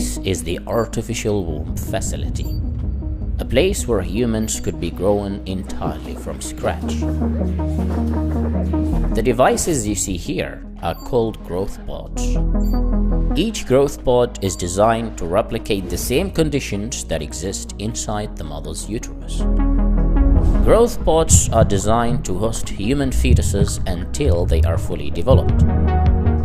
This is the artificial womb facility, a place where humans could be grown entirely from scratch. The devices you see here are called growth pods. Each growth pod is designed to replicate the same conditions that exist inside the mother's uterus. Growth pods are designed to host human fetuses until they are fully developed.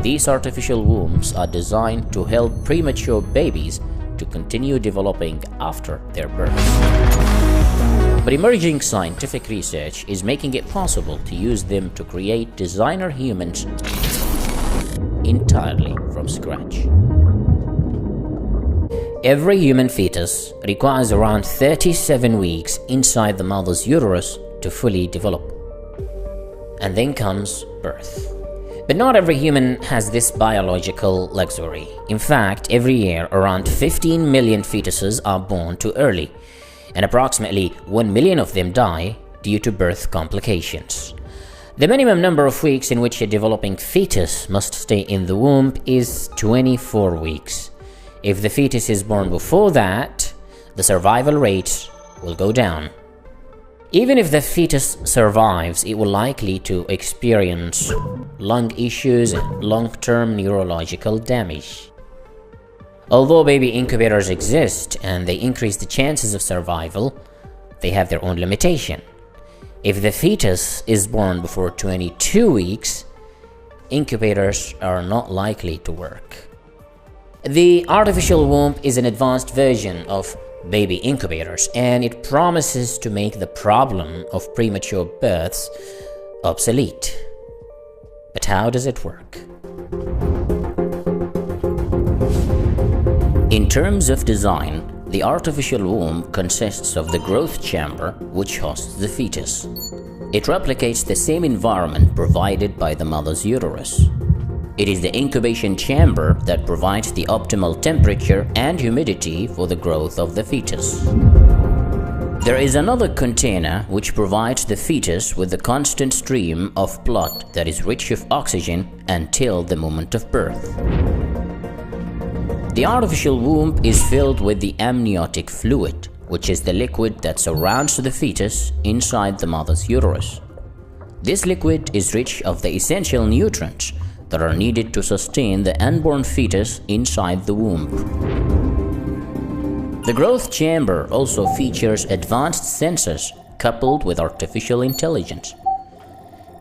These artificial wombs are designed to help premature babies to continue developing after their births. But emerging scientific research is making it possible to use them to create designer humans entirely from scratch. Every human fetus requires around 37 weeks inside the mother's uterus to fully develop. And then comes birth. But not every human has this biological luxury. In fact, every year around 15 million fetuses are born too early, and approximately 1 million of them die due to birth complications. The minimum number of weeks in which a developing fetus must stay in the womb is 24 weeks. If the fetus is born before that, the survival rate will go down. Even if the fetus survives, it will likely to experience lung issues and long-term neurological damage. Although baby incubators exist and they increase the chances of survival, they have their own limitation. If the fetus is born before 22 weeks, incubators are not likely to work. The artificial womb is an advanced version of baby incubators, and it promises to make the problem of premature births obsolete. But how does it work? In terms of design, the artificial womb consists of the growth chamber, which hosts the fetus. It replicates the same environment provided by the mother's uterus. It is the incubation chamber that provides the optimal temperature and humidity for the growth of the fetus. There is another container which provides the fetus with the constant stream of blood that is rich of oxygen until the moment of birth. The artificial womb is filled with the amniotic fluid, which is the liquid that surrounds the fetus inside the mother's uterus. This liquid is rich of the essential nutrients that are needed to sustain the unborn fetus inside the womb. The growth chamber also features advanced sensors coupled with artificial intelligence.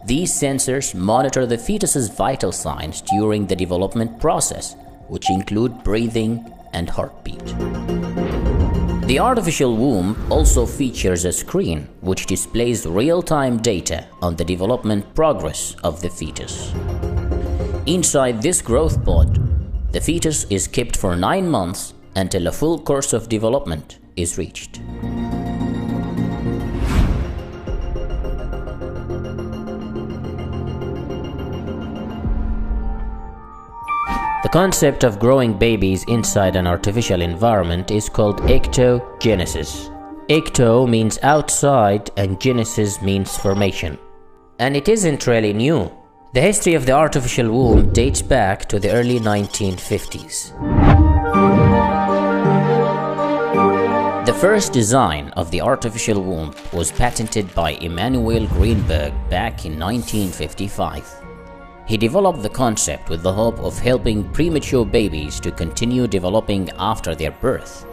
These sensors monitor the fetus's vital signs during the development process, which include breathing and heartbeat. The artificial womb also features a screen which displays real-time data on the development progress of the fetus. Inside this growth pod, the fetus is kept for 9 months until a full course of development is reached. The concept of growing babies inside an artificial environment is called ectogenesis. Ecto means outside and genesis means formation. And it isn't really new. The history of the artificial womb dates back to the early 1950s. The first design of the artificial womb was patented by Emanuel Greenberg back in 1955. He developed the concept with the hope of helping premature babies to continue developing after their birth.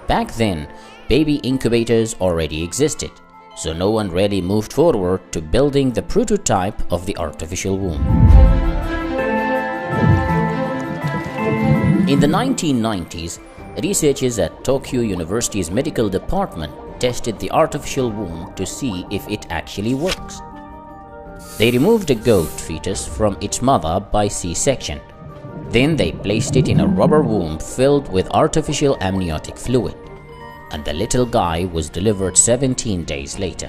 Back then, baby incubators already existed, so no one really moved forward to building the prototype of the artificial womb. In the 1990s, researchers at Tokyo University's medical department tested the artificial womb to see if it actually works. They removed a goat fetus from its mother by C-section. Then they placed it in a rubber womb filled with artificial amniotic fluid, and the little guy was delivered 17 days later.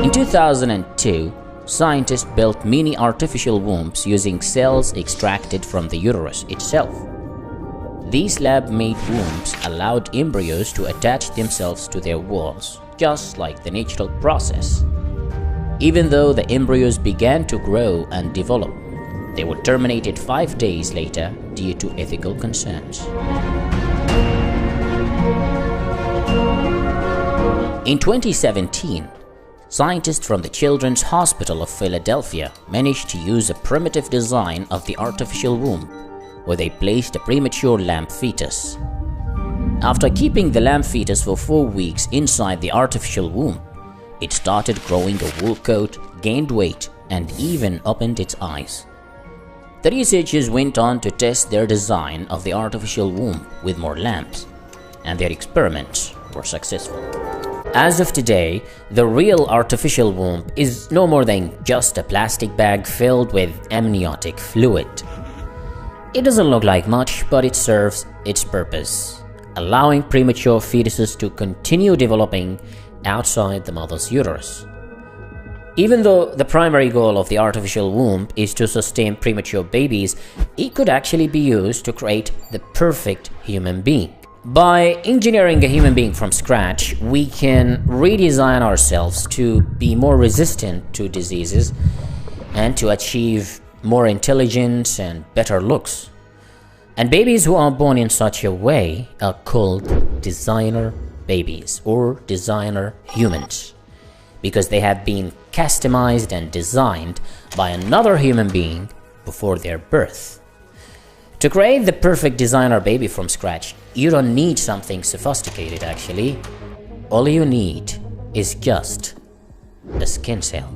In 2002, scientists built mini artificial wombs using cells extracted from the uterus itself. These lab-made wombs allowed embryos to attach themselves to their walls, just like the natural process. Even though the embryos began to grow and develop, They were terminated 5 days later due to ethical concerns. In 2017, scientists from the Children's Hospital of Philadelphia managed to use a primitive design of the artificial womb, where they placed a premature lamb fetus. After keeping the lamb fetus for 4 weeks inside the artificial womb, it started growing a wool coat, gained weight, and even opened its eyes. The researchers went on to test their design of the artificial womb with more lambs, and their experiments were successful. As of today, the real artificial womb is no more than just a plastic bag filled with amniotic fluid. It doesn't look like much, but it serves its purpose, allowing premature fetuses to continue developing outside the mother's uterus. Even though the primary goal of the artificial womb is to sustain premature babies, it could actually be used to create the perfect human being. By engineering a human being from scratch, we can redesign ourselves to be more resistant to diseases and to achieve more intelligence and better looks. And babies who are born in such a way are called designer babies or designer humans, because they have been customized and designed by another human being before their birth. To create the perfect designer baby from scratch, you don't need something sophisticated actually. All you need is just a skin cell.